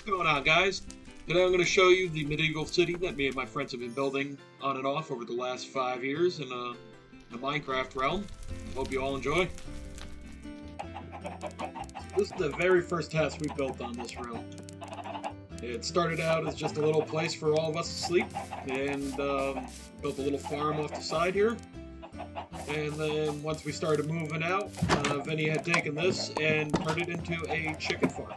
Going on, guys? Today I'm going to show you the medieval city that me and my friends have been building on and off over the last 5 years in the Minecraft realm. Hope you all enjoy. This is the very first house we built on this realm. It started out as just a little place for all of us to sleep, and built a little farm off the side here. And then once we started moving out, Vinny had taken this and turned it into a chicken farm.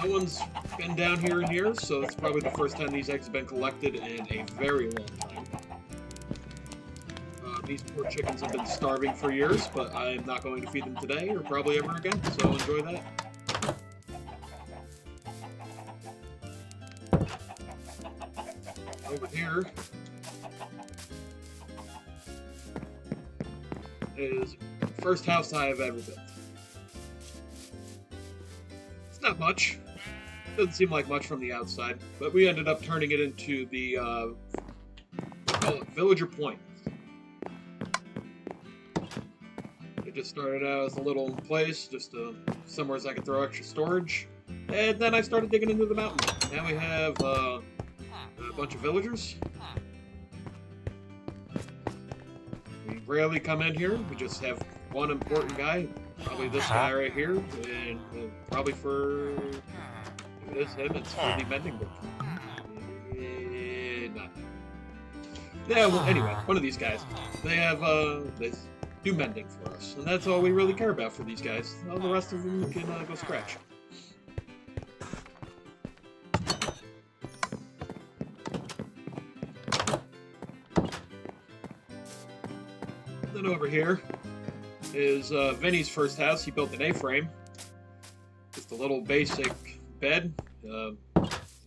No one's been down here in years, so it's probably the first time these eggs have been collected in a very long time. These poor chickens have been starving for years, but I'm not going to feed them today or probably ever again, so enjoy that. Over here is the first house I have ever built. It's not much. Doesn't seem like much from the outside, but we ended up turning it into the, we call it Villager Point. It just started out as a little place, just somewhere I could throw extra storage. And then I started digging into the mountain. Now we have a bunch of villagers. We rarely come in here. We just have one important guy, probably this guy right here, and probably for it is him. It's for the mending book. Not. Yeah. Well, anyway, one of these guys. They have they do mending for us, and that's all we really care about for these guys. All the rest of them can go scratch. Then over here is Vinny's first house. He built an A-frame. Just a little basic bed.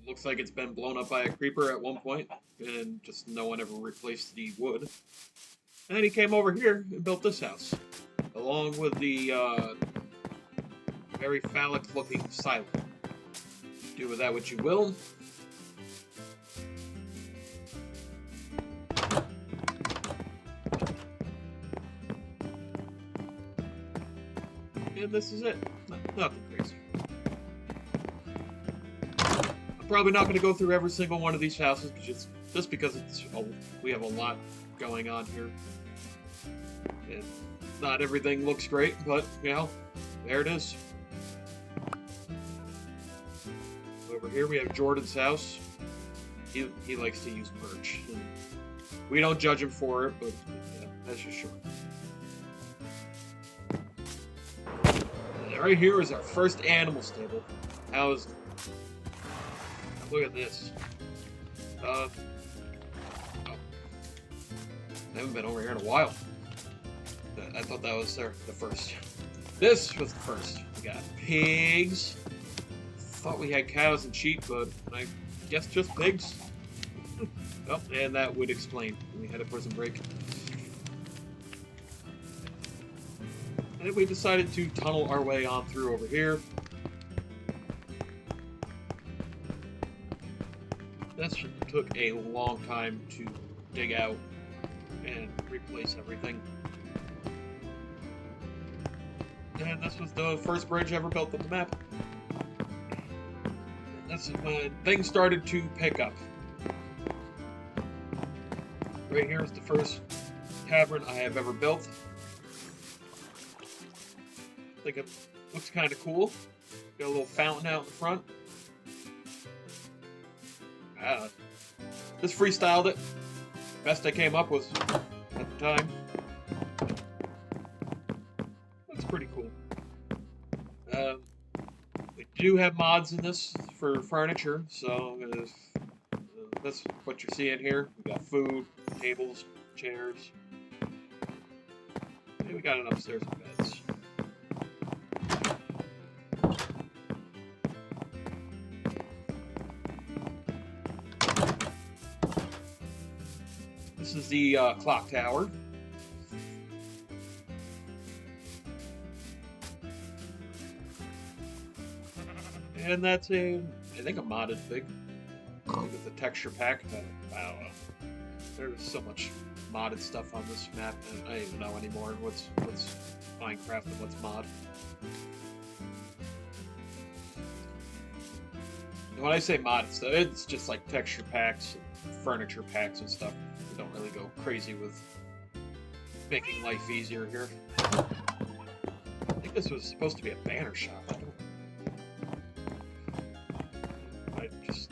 Looks like it's been blown up by a creeper at one point, and just no one ever replaced the wood. And then he came over here and built this house, along with the very phallic-looking silo. Do with that what you will. And this is it. Nothing crazy. I'm probably not going to go through every single one of these houses, just because we have a lot going on here. And not everything looks great, but, you know, there it is. Over here we have Jordan's house. He likes to use birch. We don't judge him for it, but yeah, that's just short. Right here is our first animal stable. Look at this. I haven't been over here in a while. I thought that was the first. This was the first. We got pigs. Thought we had cows and sheep, but I guess just pigs. Oh, and that would explain. We had a prison break. And we decided to tunnel our way on through over here. This took a long time to dig out and replace everything. And this was the first bridge ever built on the map. And this is when things started to pick up. Right here is the first tavern I have ever built. I think it looks kind of cool. Got a little fountain out in front. Just freestyled it. Best I came up with at the time. Looks pretty cool. We do have mods in this for furniture, so that's what you're seeing here. We got food, tables, chairs. And we got an upstairs beds. This is the clock tower. And that's I think a modded pig. I think it's a texture pack. I don't know. There's so much modded stuff on this map, and I don't even know anymore what's Minecraft and what's mod. And when I say modest, though, it's just like texture packs, and furniture packs, and stuff. We don't really go crazy with making life easier here. I think this was supposed to be a banner shop. I just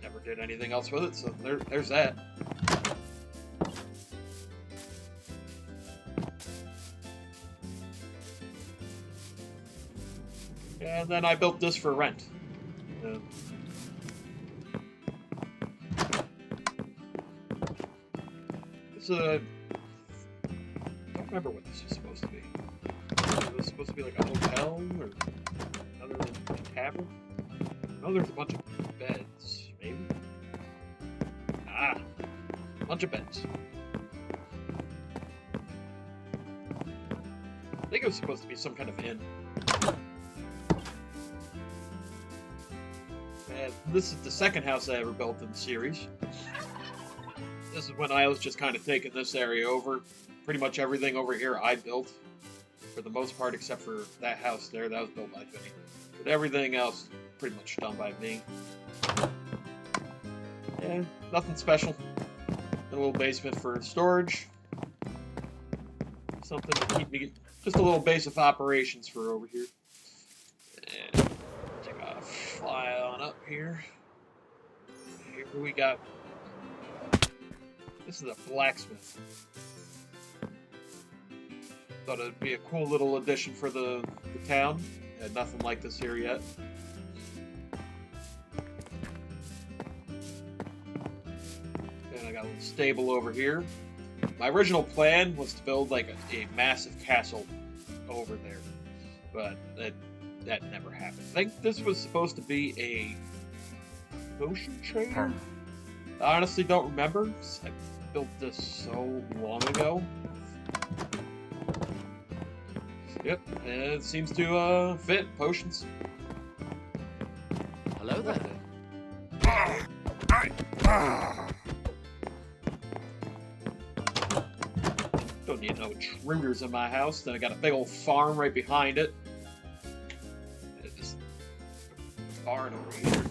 never did anything else with it, so there's that. And then I built this for rent. It's a... I don't remember what this was supposed to be. Was this supposed to be like a hotel or other than a tavern? I know there's a bunch of beds, maybe? Ah, a bunch of beds. I think it was supposed to be some kind of inn. And this is the second house I ever built in the series. This is when I was just kind of taking this area over. Pretty much everything over here I built, for the most part, except for that house there. That was built by Vinny. But everything else, pretty much done by me. Yeah, nothing special. A little basement for storage. Something to keep me... Just a little base of operations for over here. And take a fly on up here. Here we got... This is a blacksmith. Thought it'd be a cool little addition for the town. Had nothing like this here yet. And I got a little stable over here. My original plan was to build like a massive castle over there, but that never happened. I think this was supposed to be a potion trader. I honestly don't remember. I built this so long ago. Yep, and it seems to fit. Potions. Hello there. Don't need no intruders in my house. Then I got a big old farm right behind it. This barn over here.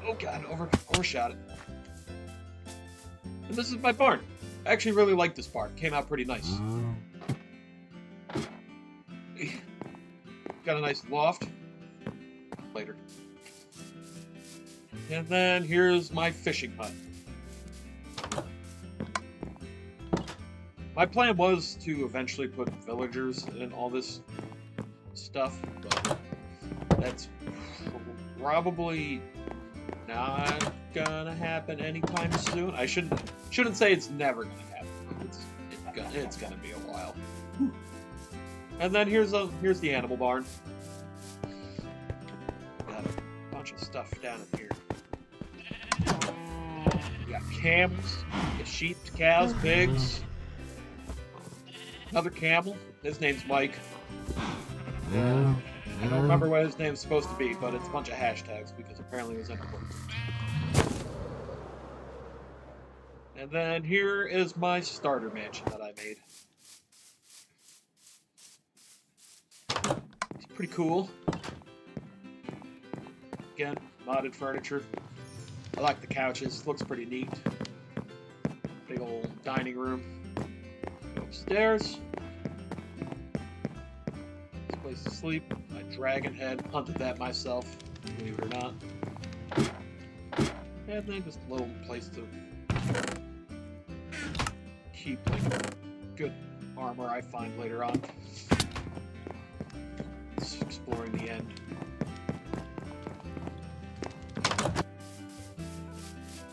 Oh god, overshot it. And this is my barn. I actually really like this barn. Came out pretty nice. Got a nice loft. Later. And then here's my fishing hut. My plan was to eventually put villagers in all this stuff, but that's probably not gonna happen anytime soon. I shouldn't say it's never gonna happen. It's gonna be a while. And then here's the animal barn. Got a bunch of stuff down in here. We got camels, sheep, cows, pigs. Another camel. His name's Mike. Yeah. I don't remember what his name's supposed to be, but it's a bunch of hashtags because apparently it was important. And then here is my starter mansion that I made. It's pretty cool. Again, modded furniture. I like the couches. Looks pretty neat. Big old dining room. Go upstairs. This place to sleep. My dragon head. Hunted that myself, believe it or not. And then just a little place to keep like good armor I find later on. Just exploring the end.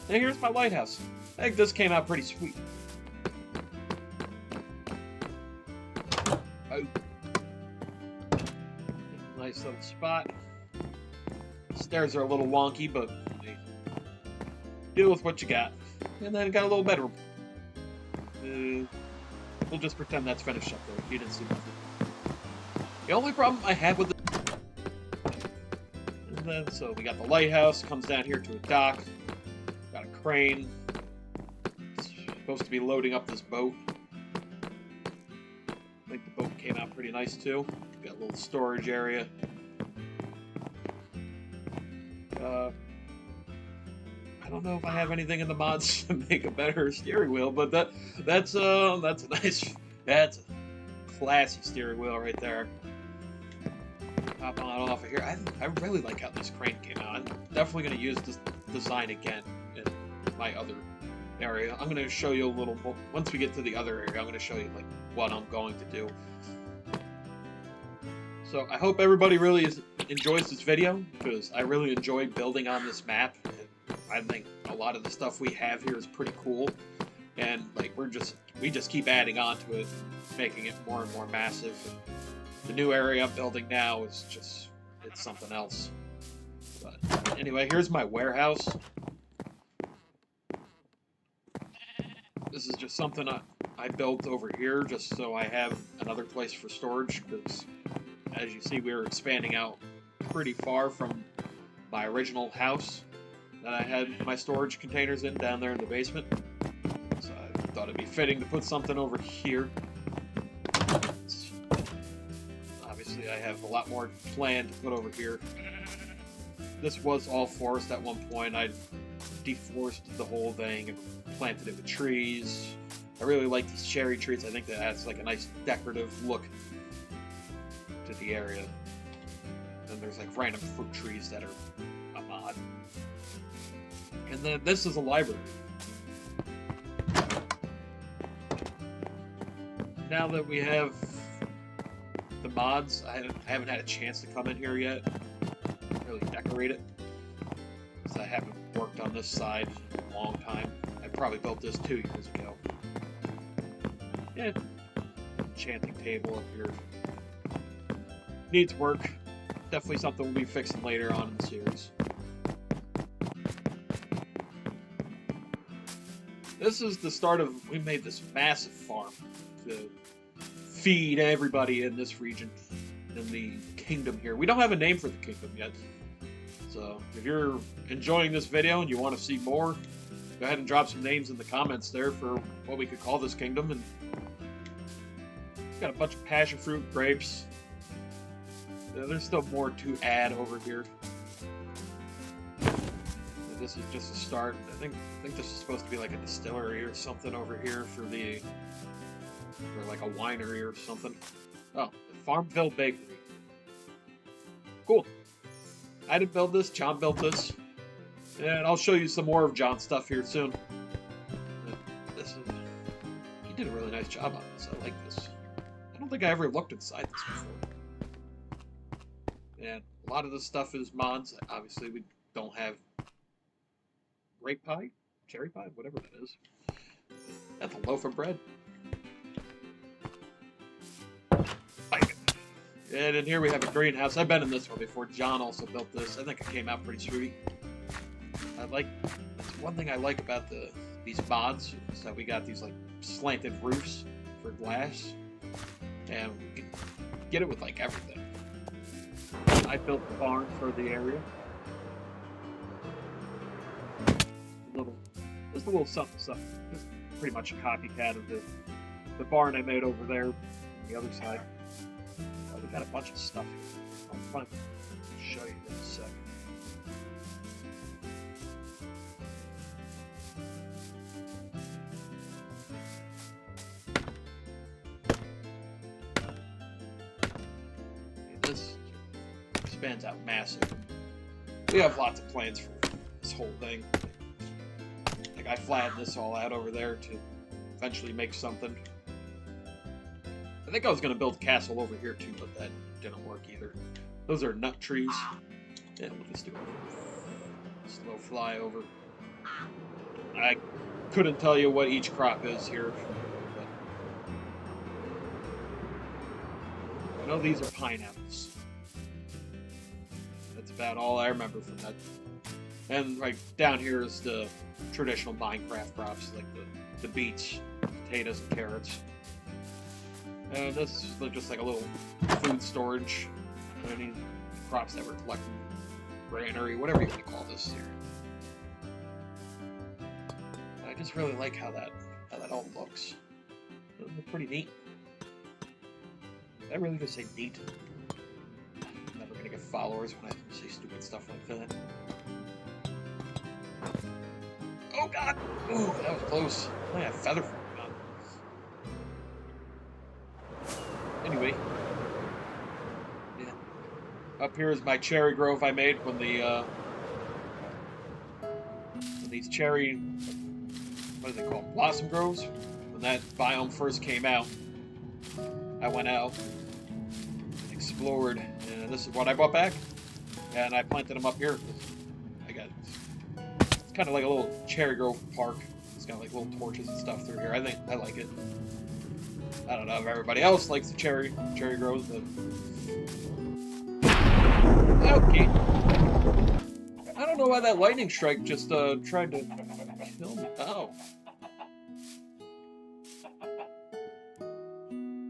And here's my lighthouse. I think this came out pretty sweet. Oh. Nice little spot. Stairs are a little wonky, but hey, deal with what you got. And then got a little bedroom. We'll just pretend that's finished up there. You didn't see nothing. The only problem I had with and then, so we got the lighthouse, comes down here to a dock. Got a crane. It's supposed to be loading up this boat. I think the boat came out pretty nice too. Got a little storage area. I don't know if I have anything in the mods to make a better steering wheel, but that's a that's a classy steering wheel right there. Pop on off of here. I really like how this crane came out. I'm definitely going to use this design again in my other area. I'm going to show you a little more. Once we get to the other area, I'm going to show you like what I'm going to do. So I hope everybody really enjoys this video, because I really enjoy building on this map. And I think a lot of the stuff we have here is pretty cool, and like we just keep adding on to it, making it more and more massive. The new area I'm building now is just, it's something else. But anyway, here's my warehouse. This is just something I built over here just so I have another place for storage, because as you see, we're expanding out pretty far from my original house that I had my storage containers in down there in the basement. So I thought it'd be fitting to put something over here. Obviously, I have a lot more planned to put over here. This was all forest at one point. I deforested the whole thing and planted it with trees. I really like these cherry trees. I think that adds like a nice decorative look to the area. And there's like random fruit trees that are a mod. And then this is a library. Now that we have the mods, I haven't had a chance to come in here yet, really decorate it, because I haven't worked on this side in a long time. I probably built this 2 years ago. Yeah, enchanting table up here. Needs work. Definitely something we'll be fixing later on in the series. This is the start of, we made this massive farm to feed everybody in this region, in the kingdom here. We don't have a name for the kingdom yet. So if you're enjoying this video and you want to see more, go ahead and drop some names in the comments there for what we could call this kingdom. And got a bunch of passion fruit, grapes. There's still more to add over here. This is just a start. I think this is supposed to be like a distillery or something over here for like a winery or something. Oh, the Farmville Bakery. Cool. I didn't build this. John built this, and I'll show you some more of John's stuff here soon. He did a really nice job on this. I like this. I don't think I ever looked inside this before. And a lot of this stuff is mods. Obviously, we don't have grape pie, cherry pie, whatever that is. That's a loaf of bread. Like it. And in here we have a greenhouse. I've been in this one before. John also built this. I think it came out pretty sweet. That's one thing I like about these mods, is that we got these like slanted roofs for glass, and we can get it with like everything. I built the barn for the area. Just a little something. Just pretty much a copycat of the barn I made over there on the other side. We got a bunch of stuff here. I'll try to show you in a second. This expands out massive. We have lots of plans for this whole thing. Like, I flattened this all out over there to eventually make something. I think I was going to build a castle over here too, but that didn't work either. Those are nut trees. Yeah, we'll just do a slow fly over. I couldn't tell you what each crop is here, but I know these are pineapples. That's about all I remember from that. And right down here is the traditional Minecraft crops, like the beets, potatoes, and carrots. And this is just like a little food storage. Any crops that were collected, granary, whatever you want to call this here. I just really like how that all looks. It looks pretty neat. Did I really just say neat? I'm never gonna get followers when I say stupid stuff like that. Oh god! Ooh, that was close. I had a feather falling on. Anyway. Yeah. Up here is my cherry grove I made when the, when these cherry... what do they call them? Blossom groves? When that biome first came out, I went out and explored, and this is what I brought back. And I planted them up here. I got it's kind of like a little cherry grove park. It's got like little torches and stuff through here. I like it. I don't know if everybody else likes the cherry groves, but okay. I don't know why that lightning strike just tried to kill me. Oh.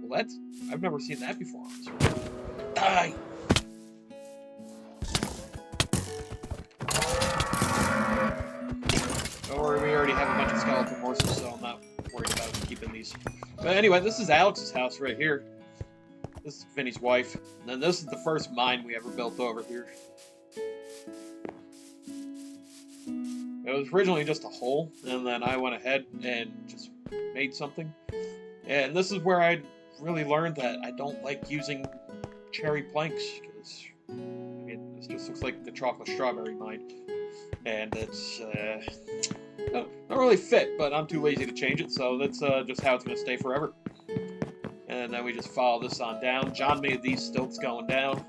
Well, I've never seen that before. Die. Don't worry, we already have a bunch of skeleton horses, so I'm not worried about keeping these. But anyway, this is Alex's house right here. This is Vinny's wife. And then this is the first mine we ever built over here. It was originally just a hole, and then I went ahead and just made something. And this is where I really learned that I don't like using cherry planks, because, I mean, this just looks like the chocolate strawberry mine. And it's, not really fit, but I'm too lazy to change it, so that's just how it's going to stay forever. And then we just follow this on down. John made these stilts going down.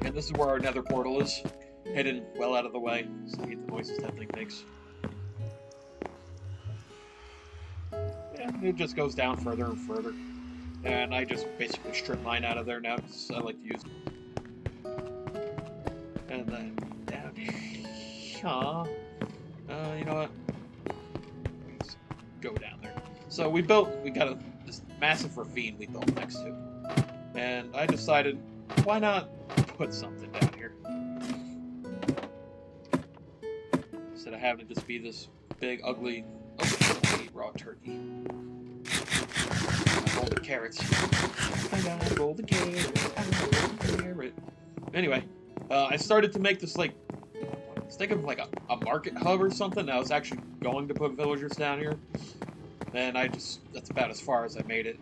And this is where our nether portal is, hidden well out of the way, so I hate the noises that thing makes. And it just goes down further and further. And I just basically strip mine out of there now, because I like to use it. And then down here. You know what? Let's go down there. So we got this massive ravine we built next to. And I decided, why not put something down here? Instead of having it just be this big, ugly raw turkey. Golden carrots. I got a golden carrot. Anyway, I started to make this, like, I was thinking of like a market hub or something. I was actually going to put villagers down here. And that's about as far as I made it.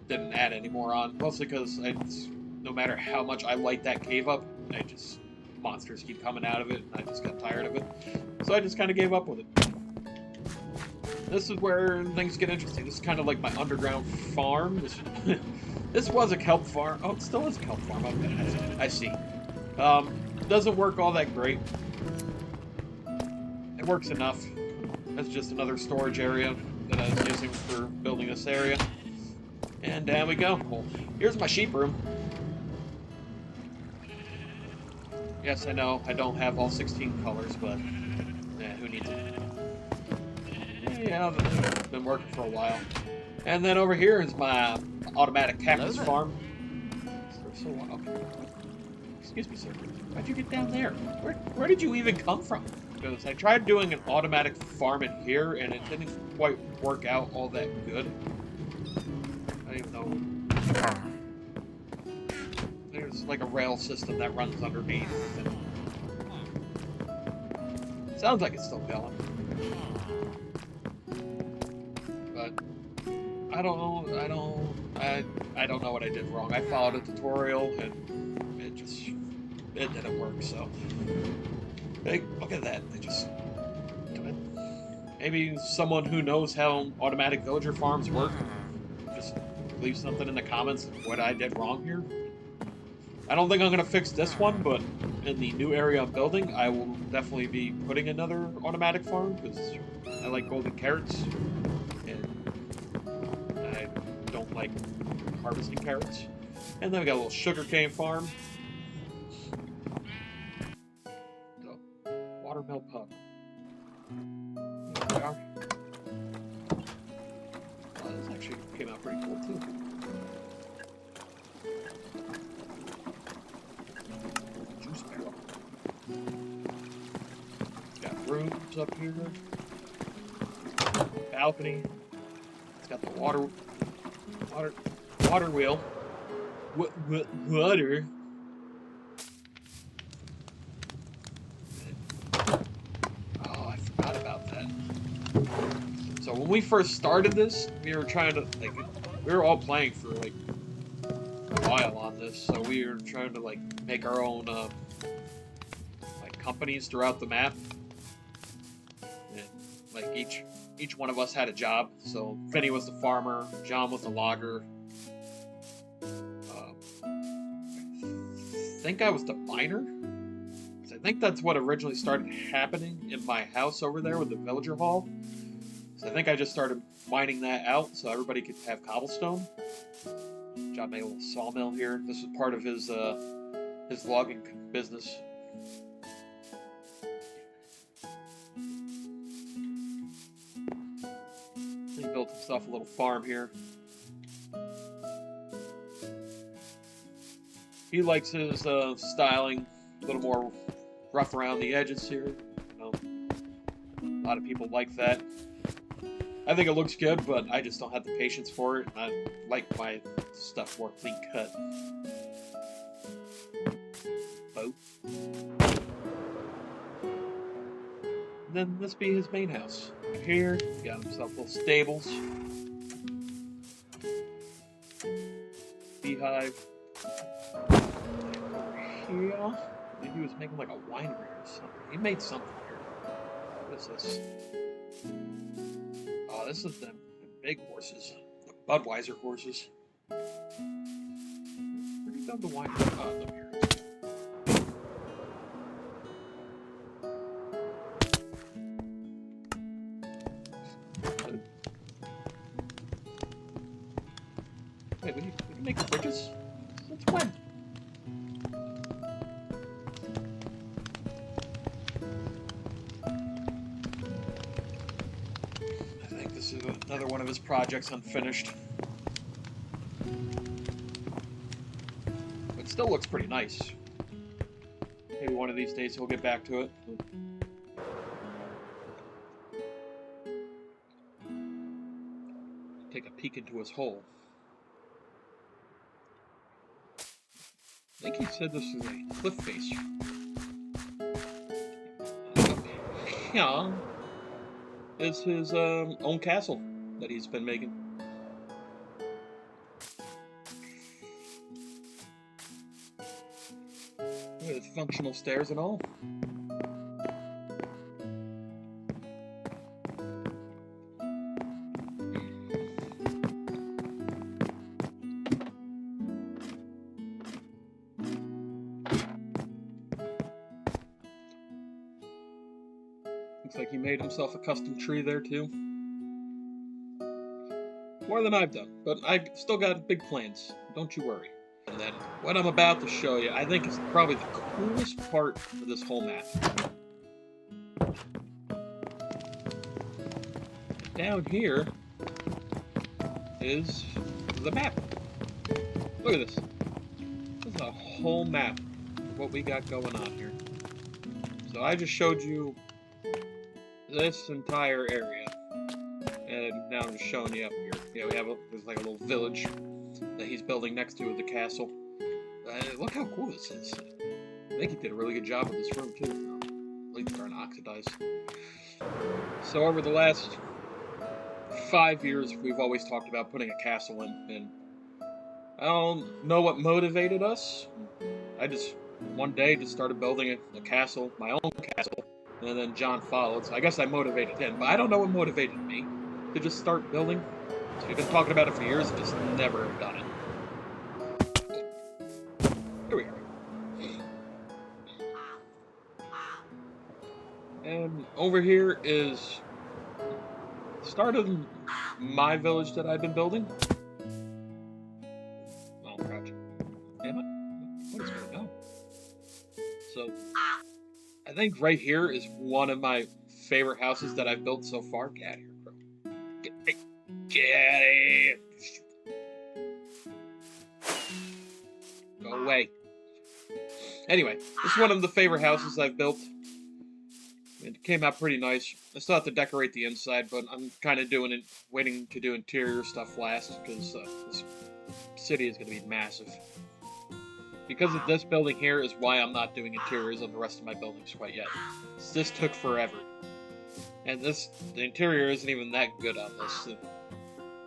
Didn't add any more on. Mostly because no matter how much I light that cave up, monsters keep coming out of it, and I just got tired of it. So I just kind of gave up with it. This is where things get interesting. This is kind of like my underground farm. This was a kelp farm. Oh, it still is a kelp farm. Okay, I see. Doesn't work all that great. It works enough. That's just another storage area that I was using for building this area. And down we go. Well, here's my sheep room. Yes, I know I don't have all 16 colors, but who needs it? Yeah, I've been working for a while. And then over here is my automatic cactus farm. Okay. Excuse me, sir. How'd you get down there? Where did you even come from? Because I tried doing an automatic farm in here, and it didn't quite work out all that good. I don't even know. There's like a rail system that runs underneath. And sounds like it's still going. But I don't know. I don't know what I did wrong. I followed a tutorial and it didn't work. So hey, look at that. Maybe someone who knows how automatic villager farms work, just leave something in the comments of what I did wrong here. I don't think I'm going to fix this one, but in the new area I'm building, I will definitely be putting another automatic farm, because I like golden carrots, and I don't like harvesting carrots. And then we got a little sugarcane farm. So, watermill pub. There we are. This actually came out pretty cool, too. Got rooms up here. Balcony. It's got the water wheel. Water. we first started this, we were trying to, like, we were all playing for, like, a while on this, so we were trying to, like, make our own, like, companies throughout the map. And, like, each one of us had a job, so Vinny was the farmer, John was the logger, I think I was the miner. I think that's what originally started happening in my house over there with the villager hall. So I think I just started mining that out so everybody could have cobblestone. John made a little sawmill here. This was part of his logging business. He built himself a little farm here. He likes his styling a little more rough around the edges here. You know, a lot of people like that. I think it looks good, but I just don't have the patience for it. I like my stuff more clean cut. Boat. And then this be his main house. Here, he got himself little stables. Beehive. Here. Maybe he was making like a winery or something. He made something here. What is this? Oh, this is the big horses. The Budweiser horses. Where do you found the wine? Oh, look here. Wait, would you make fridges? Since when? This is another one of his projects unfinished. It still looks pretty nice. Maybe one of these days he'll get back to it. Take a peek into his hole. I think he said this is a cliff face. Yeah. Is his own castle that he's been making. With functional stairs and all. Looks like he made himself a custom tree there too. More than I've done, but I've still got big plans. Don't you worry. And then what I'm about to show you, I think is probably the coolest part of this whole map. Down here is the map. Look at this. This is a whole map of what we got going on here. So I just showed you this entire area, and now I'm just showing you up here. Yeah, there's like a little village that he's building next to the castle. Look how cool this is. I think he did a really good job with this room too. At least starting to oxidize. So over the last 5 years, we've always talked about putting a castle in, and I don't know what motivated us. I just one day just started building a castle, my own castle. And then John followed, so I guess I motivated him. But I don't know what motivated me to just start building. So we've been talking about it for years and just never have done it. Here we are. And over here is the start of my village that I've been building. Oh, crouch. Damn it. What is going on? So I think right here is one of my favorite houses that I've built so far. Get out of here, bro. Get out of here. Go away. Anyway, this is one of the favorite houses I've built. It came out pretty nice. I still have to decorate the inside, but I'm kind of waiting to do interior stuff last, because this city is going to be massive. Because of this building here is why I'm not doing interiors on the rest of my buildings quite yet. This took forever. And the interior isn't even that good on this.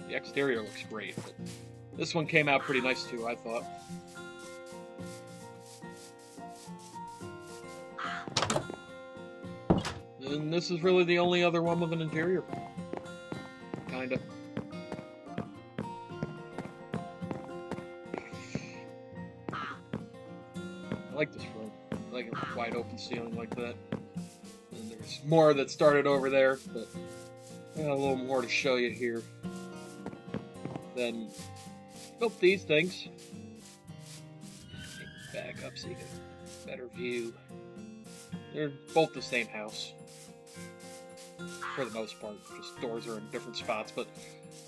The exterior looks great, but this one came out pretty nice too, I thought. And this is really the only other one with an interior. Kinda. I like this room. I like a wide open ceiling like that. And there's more that started over there, but I got a little more to show you here. Then built these things. Back up so you get a better view. They're both the same house. For the most part. Just doors are in different spots, but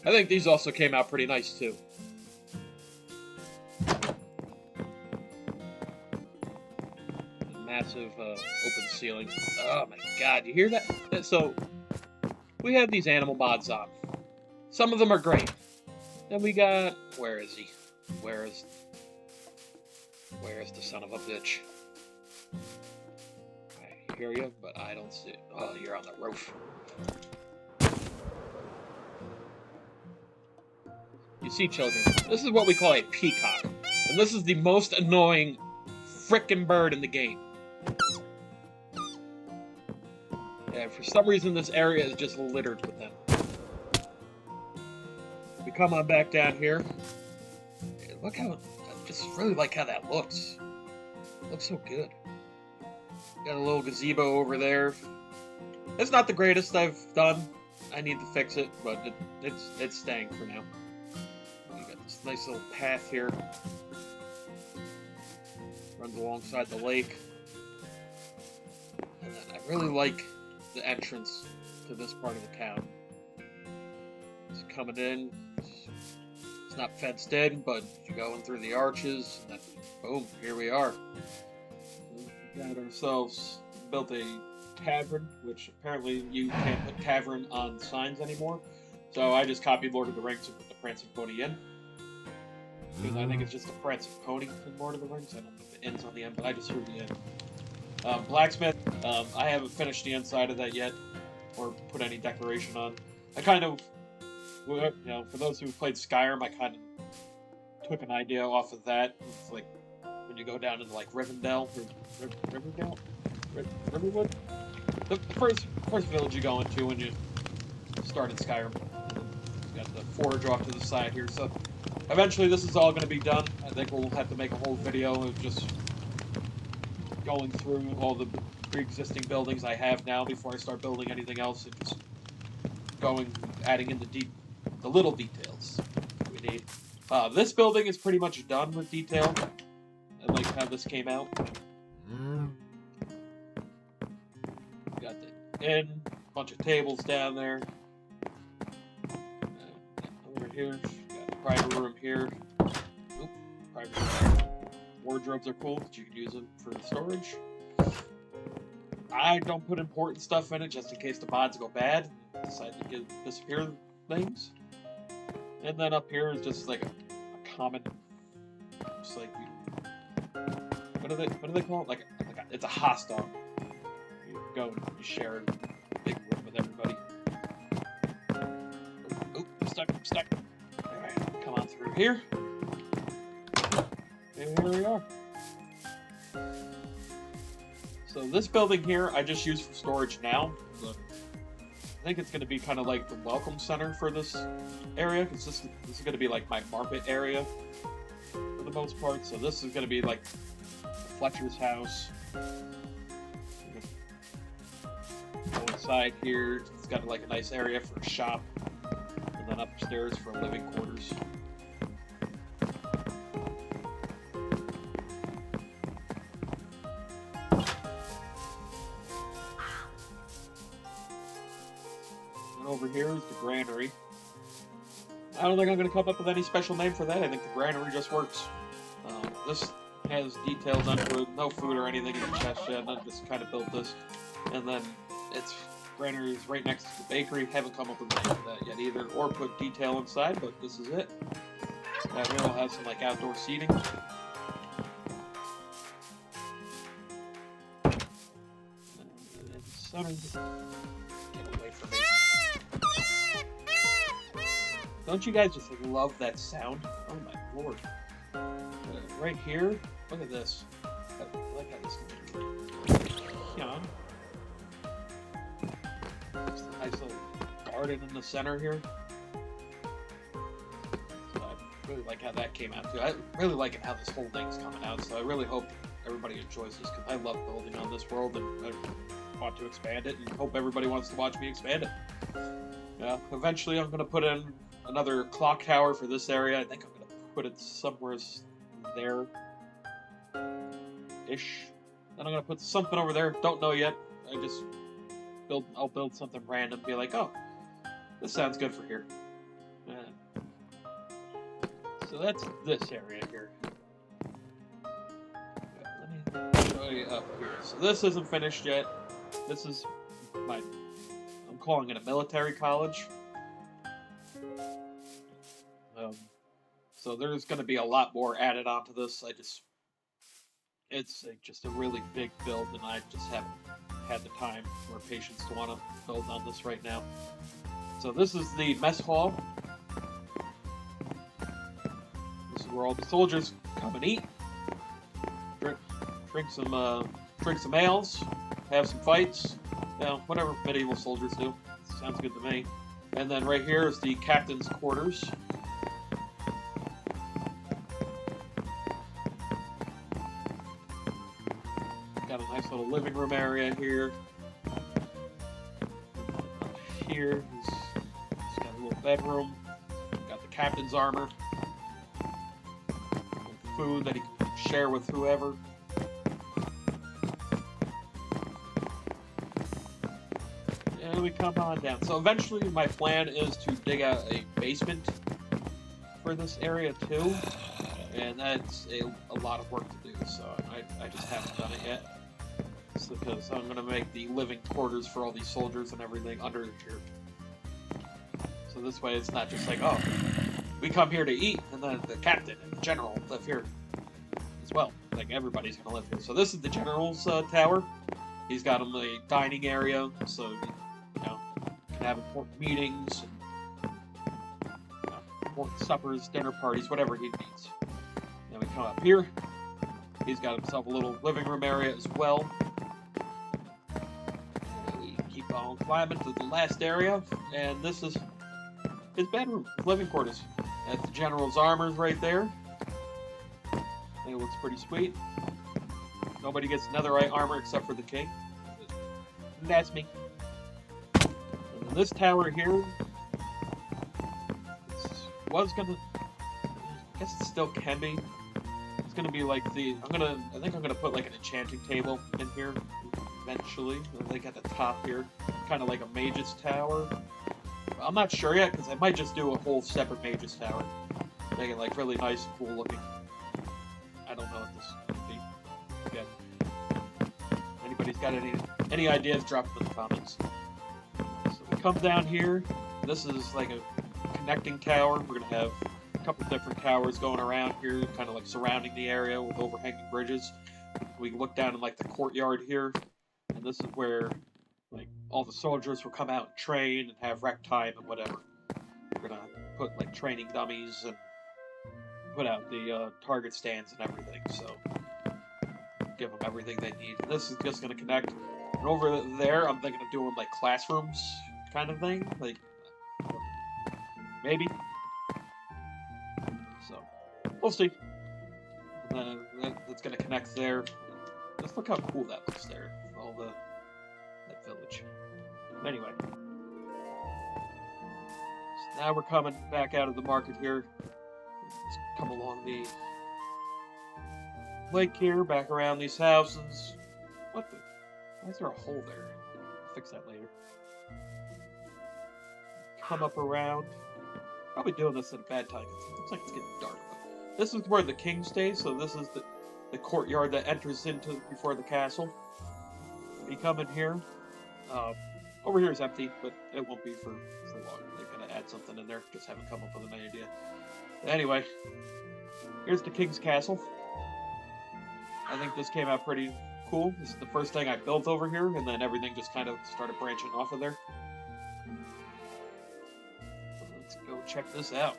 I think these also came out pretty nice too. Massive open ceiling. Oh my god, you hear that? So, we have these animal mods on. Some of them are great. Then we got... Where is he? Where is the son of a bitch? I hear you, but I don't see it. Oh, you're on the roof. You see, children, this is what we call a peacock. And this is the most annoying frickin' bird in the game. Yeah, for some reason this area is just littered with them. We come on back down here. Look how... I just really like how that looks. It looks so good. Got a little gazebo over there. It's not the greatest I've done. I need to fix it, but it's staying for now. You got this nice little path here. Runs alongside the lake. And then I really like the entrance to this part of the town. It's coming in. It's not fenced in, but you're going through the arches, and then boom, here we are. We got ourselves built a tavern, which apparently you can't put tavern on signs anymore. So I just copied Lord of the Rings and put the Prancing Pony in. Because I think it's just a Prancing Pony in Lord of the Rings. I don't think the N's on the end, but I just threw the N. Blacksmith, I haven't finished the inside of that yet, or put any decoration on. I kind of, you know, for those who played Skyrim, I kind of took an idea off of that. It's like when you go down into like Rivendell, or Riverdale? Riverwood? The first village you go into when you start in Skyrim. You got the forge off to the side here, so eventually this is all going to be done. I think we'll have to make a whole video of just going through all the pre-existing buildings I have now before I start building anything else, and just adding in the little details we need. This building is pretty much done with detail. I like how this came out. Got the inn, a bunch of tables down there. Over here, got a private room here. Oop, private room. Wardrobes are cool, but you can use them for storage. I don't put important stuff in it just in case the mods go bad and decide to disappear things. And then up here is just like a common, just like, what do they call it? Like it's a hostel. You go and you share a big room with everybody. Oh, I'm stuck. Alright, come on through here. And here we are. So this building here, I just use for storage now. I think it's going to be kind of like the welcome center for this area, because this is going to be like my market area for the most part. So this is going to be like Fletcher's house. Go inside here. It's got like a nice area for a shop, and then upstairs for living quarters. Over here is the granary. I don't think I'm going to come up with any special name for that. I think the granary just works. This has details under it, no food or anything in the chest yet. I just kind of built this. And then its granary is right next to the bakery. Haven't come up with a name for that yet either, or put detail inside, but this is it. Down here we'll have some like outdoor seating. And center. Get away for me. Don't you guys just love that sound? Oh my lord. Right here, look at this. I like how this is. Yeah. Just a nice little garden in the center here. So I really like how that came out too. I really like it how this whole thing's coming out, so I really hope everybody enjoys this because I love building on this world and I want to expand it and hope everybody wants to watch me expand it. Yeah, eventually I'm going to put in another clock tower for this area. I think I'm going to put it somewhere there. Ish. Then I'm going to put something over there. Don't know yet. I'll build something random. Be like, oh, this sounds good for here. So that's this area here. Let me show you up here. So this isn't finished yet. This is I'm calling it a military college. So there's going to be a lot more added onto this. It's just a really big build, and I just haven't had the time or patience to want to build on this right now. So this is the mess hall. This is where all the soldiers come and eat, drink some ales, have some fights. You know, whatever medieval soldiers do. Sounds good to me. And then right here is the captain's quarters. Got a nice little living room area here. Here, he's got a little bedroom. Got the captain's armor. Food that he can share with whoever. And we come on down. So eventually my plan is to dig out a basement for this area too. And that's a lot of work to do, so I just haven't done it yet. It's because I'm going to make the living quarters for all these soldiers and everything under here. So this way it's not just like, oh, we come here to eat, and then the captain and the general live here as well. Like, everybody's going to live here. So this is the general's tower. He's got him a dining area, so you know, can have important meetings, important suppers, dinner parties, whatever he needs. Then we come up here. He's got himself a little living room area as well. And we keep on climbing to the last area, and this is his bedroom, his living quarters. That's the general's armors right there. It looks pretty sweet. Nobody gets netherite armor except for the king. And that's me. And then this tower here was gonna, I guess it still can be. It's gonna be like I think I'm gonna put like an enchanting table in here eventually. Like at the top here, kind of like a mage's tower. I'm not sure yet because I might just do a whole separate mage's tower, make it like really nice and cool looking. I don't know what this could be. Again, anybody's got any ideas? Drop them in the comments. So we come down here. This is like a connecting tower. We're gonna have a couple different towers going around here, kind of like surrounding the area with overhanging bridges. We look down in like the courtyard here, and this is where like all the soldiers will come out and train and have rec time and whatever. We're gonna put like training dummies and put out the target stands and everything. So give them everything they need. And this is just gonna connect. And over there, I'm thinking of doing like classrooms kind of thing, like maybe. So we'll see. And then that's gonna connect there. Just look how cool that looks there. All that village. Anyway. So now we're coming back out of the market here. Let's come along the lake here, back around these houses. What the? Why is there a hole there? I'll fix that later. Come up around. Probably doing this at a bad time. It looks like it's getting dark. This is where the king stays, so this is the courtyard that enters into before the castle. You come in here. Over here is empty, but it won't be for long. They're gonna add something in there. Just haven't come up with an idea. Anyway, here's the king's castle. I think this came out pretty cool. This is the first thing I built over here, and then everything just kind of started branching off of there. check this out.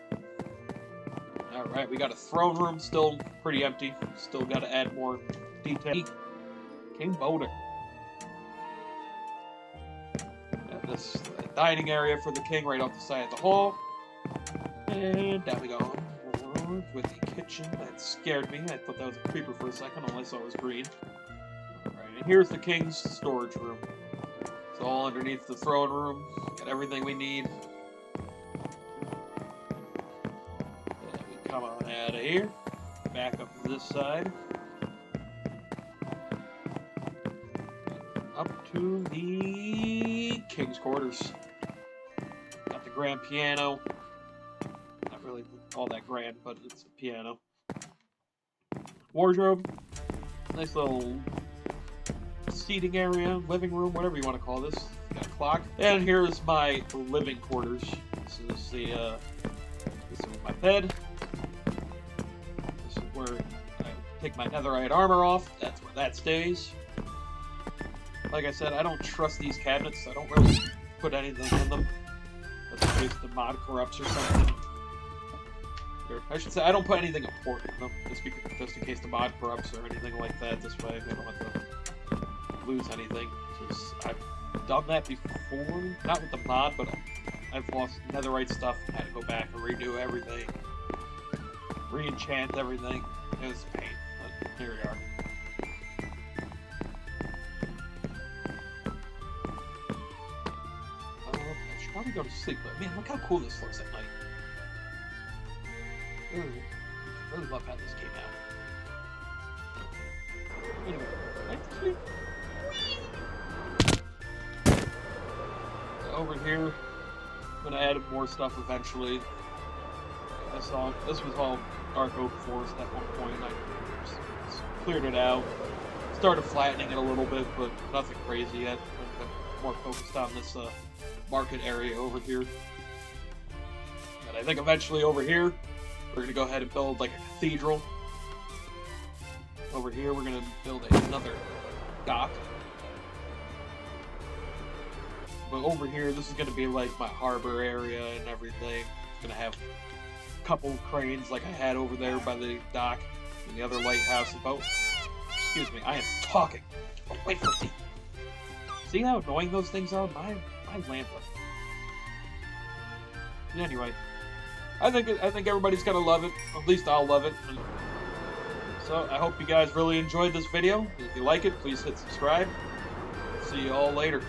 Alright, we got a throne room, still pretty empty. Still got to add more detail. King Boulder. Got this dining area for the king right off the side of the hall. And down we go. With the kitchen. That scared me. I thought that was a creeper for a second, all I saw was green. Alright, and here's the king's storage room. It's all underneath the throne room. Got everything we need. And we come on out of here. Back up to this side. Up to the king's quarters. Got the grand piano. Not really all that grand, but it's a piano. Wardrobe. Nice little seating area, living room, whatever you want to call this. Got a clock. And here's my living quarters. This is my bed. This is where I take my netherite armor off. That's where that stays. Like I said, I don't trust these cabinets. I don't really put anything in them. Just in case the mod corrupts or something. Or I should say, I don't put anything important in them. Just in case the mod corrupts or anything like that. This way, I don't have to lose anything. I've done that before. Not with the mod, but I've lost netherite stuff. Had to go back and redo everything. Re-enchant everything. It was a pain. But here we are. I should probably go to sleep, but man, look how cool this looks at night. Ooh, I really love how this came out. Anyway, night to sleep. Over here, I'm gonna add more stuff eventually. This was all dark oak forest at one point. I just cleared it out, started flattening it a little bit, but nothing crazy yet. I'm more focused on this market area over here. And I think eventually over here, we're gonna go ahead and build like a cathedral. Over here, we're gonna build another dock. But over here, this is going to be like my harbor area and everything. It's going to have a couple cranes like I had over there by the dock and the other lighthouse and boat. Excuse me, I am talking. Oh, wait for me. See how annoying those things are? My lamp. Anyway, I think everybody's going to love it. At least I'll love it. So I hope you guys really enjoyed this video. If you like it, please hit subscribe. See you all later.